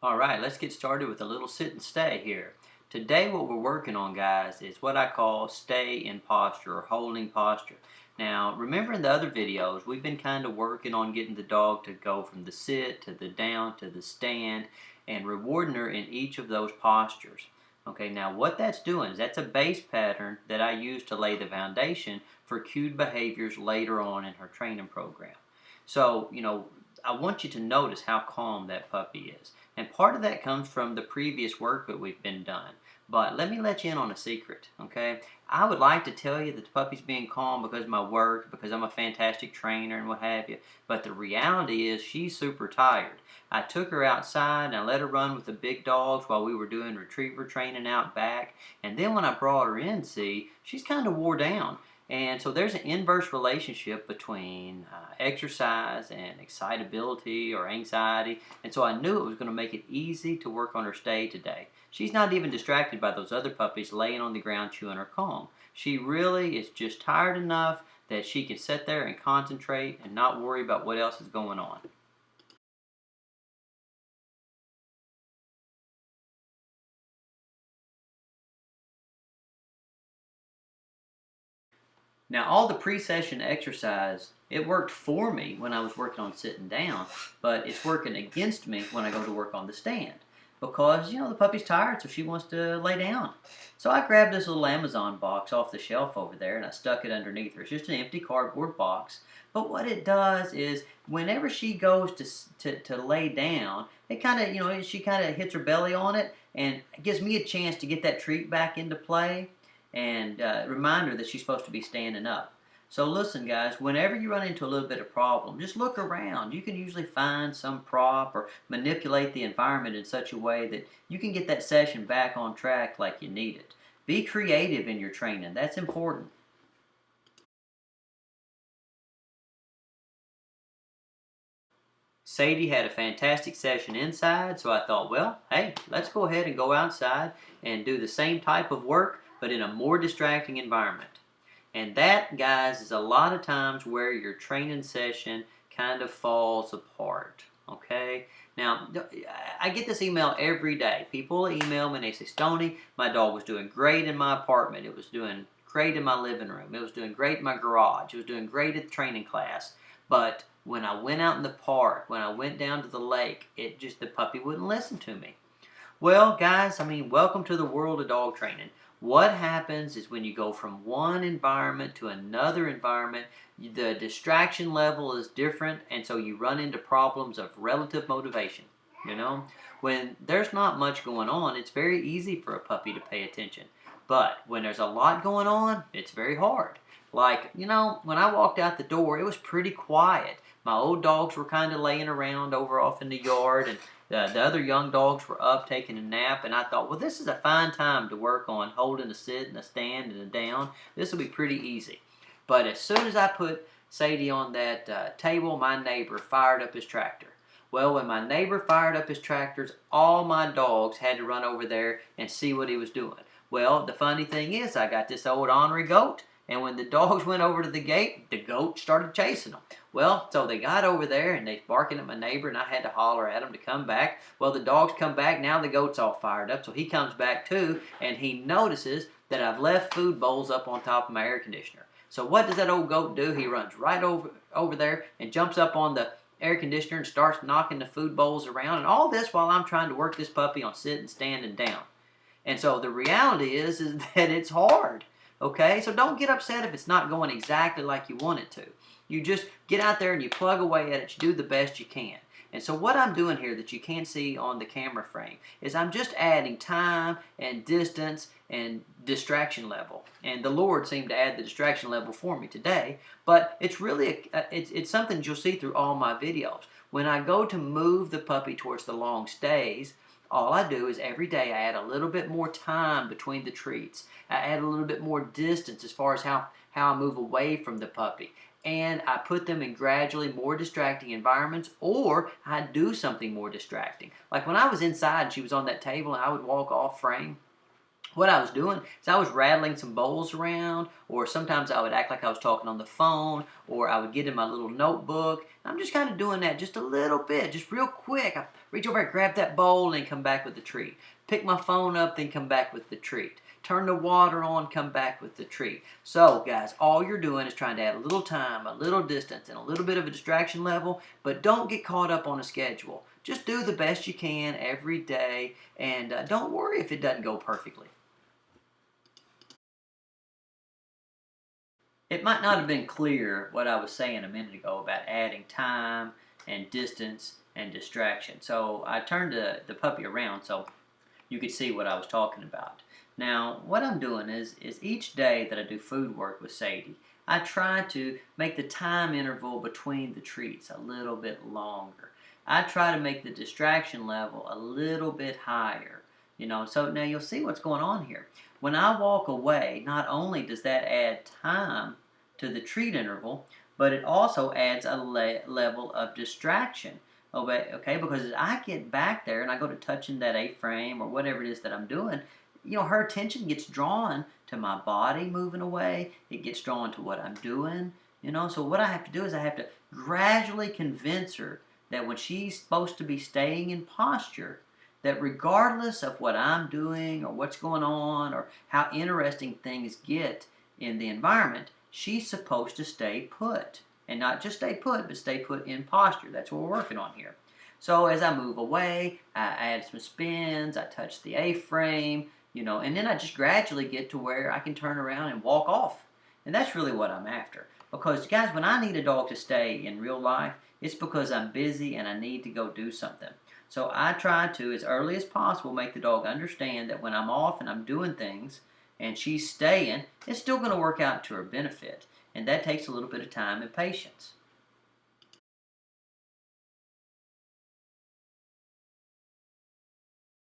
Alright, let's get started with a little sit and stay here. Today what we're working on, guys, is what I call stay in posture or holding posture. Now, remember in the other videos, we've been kind of working on getting the dog to go from the sit to the down to the stand and rewarding her in each of those postures. Okay, now what that's doing is that's a base pattern that I use to lay the foundation for cued behaviors later on in her training program. So, I want you to notice how calm that puppy is. And part of that comes from the previous work that we've been done. But let me let you in on a secret, okay? I would like to tell you that the puppy's being calm because of my work, because I'm a fantastic trainer and what have you. But the reality is she's super tired. I took her outside and I let her run with the big dogs while we were doing retriever training out back. And then when I brought her in, see, she's kind of wore down. And so there's an inverse relationship between exercise and excitability or anxiety. And so I knew it was going to make it easy to work on her stay today. She's not even distracted by those other puppies laying on the ground chewing her comb. She really is just tired enough that she can sit there and concentrate and not worry about what else is going on. Now, all the pre-session exercise, it worked for me when I was working on sitting down, but it's working against me when I go to work on the stand. Because, the puppy's tired, so she wants to lay down. So I grabbed this little Amazon box off the shelf over there and I stuck it underneath her. It's just an empty cardboard box. But what it does is, whenever she goes to lay down, it kind of, she kind of hits her belly on it and it gives me a chance to get that treat back into play and remind her that she's supposed to be standing up. So listen, guys, whenever you run into a little bit of problem, just look around. You can usually find some prop or manipulate the environment in such a way that you can get that session back on track like you need it. Be creative in your training. That's important. Sadie had a fantastic session inside, so I thought, well, hey, let's go ahead and go outside and do the same type of work, but in a more distracting environment. And that, guys, is a lot of times where your training session kind of falls apart. Okay? Now, I get this email every day. People email me and they say, Stonnie, my dog was doing great in my apartment. It was doing great in my living room. It was doing great in my garage. It was doing great at the training class. But when I went out in the park, when I went down to the lake, the puppy wouldn't listen to me. Well, guys, welcome to the world of dog training. What happens is when you go from one environment to another environment, the distraction level is different, and so you run into problems of relative motivation. When there's not much going on, it's very easy for a puppy to pay attention. But when there's a lot going on, it's very hard. Like, when I walked out the door, it was pretty quiet. My old dogs were kind of laying around over off in the yard, and the other young dogs were up taking a nap, and I thought, well, this is a fine time to work on holding a sit and a stand and a down. This will be pretty easy. But as soon as I put Sadie on that table, my neighbor fired up his tractor. Well, when my neighbor fired up his tractors, all my dogs had to run over there and see what he was doing. Well, the funny thing is, I got this old ornery goat, and when the dogs went over to the gate, the goat started chasing them. Well, so they got over there and they barking at my neighbor, and I had to holler at him to come back. Well, the dogs come back. Now the goat's all fired up, so he comes back too, and he notices that I've left food bowls up on top of my air conditioner. So what does that old goat do? He runs right over there and jumps up on the air conditioner and starts knocking the food bowls around, and all this while I'm trying to work this puppy on sitting, standing down. And so the reality is that it's hard. Okay, so don't get upset if it's not going exactly like you want it to. You just get out there and you plug away at it. You do the best you can. And so what I'm doing here that you can't see on the camera frame is I'm just adding time and distance and distraction level. And the Lord seemed to add the distraction level for me today. But it's really, it's something you'll see through all my videos. When I go to move the puppy towards the long stays, all I do is every day I add a little bit more time between the treats. I add a little bit more distance as far as how I move away from the puppy. And I put them in gradually more distracting environments, or I do something more distracting. Like when I was inside and she was on that table and I would walk off frame, what I was doing is I was rattling some bowls around, or sometimes I would act like I was talking on the phone, or I would get in my little notebook. I'm just kind of doing that just a little bit, just real quick. I reach over and grab that bowl and come back with the treat. Pick my phone up, then come back with the treat. Turn the water on, come back with the treat. So, guys, all you're doing is trying to add a little time, a little distance, and a little bit of a distraction level, but don't get caught up on a schedule. Just do the best you can every day, and don't worry if it doesn't go perfectly. It might not have been clear what I was saying a minute ago about adding time and distance and distraction. So I turned the puppy around so you could see what I was talking about. Now, what I'm doing is each day that I do food work with Sadie, I try to make the time interval between the treats a little bit longer. I try to make the distraction level a little bit higher. So now you'll see what's going on here. When I walk away, not only does that add time to the treat interval, but it also adds a level of distraction. Okay, because as I get back there and I go to touching that A-frame or whatever it is that I'm doing, her attention gets drawn to my body moving away. It gets drawn to what I'm doing. So what I have to do is I have to gradually convince her that when she's supposed to be staying in posture, that regardless of what I'm doing or what's going on or how interesting things get in the environment, she's supposed to stay put. And not just stay put, but stay put in posture. That's what we're working on here. So as I move away, I add some spins, I touch the A-frame, and then I just gradually get to where I can turn around and walk off. And that's really what I'm after. Because, guys, when I need a dog to stay in real life, it's because I'm busy and I need to go do something. So I try to, as early as possible, make the dog understand that when I'm off and I'm doing things and she's staying, it's still going to work out to her benefit. And that takes a little bit of time and patience.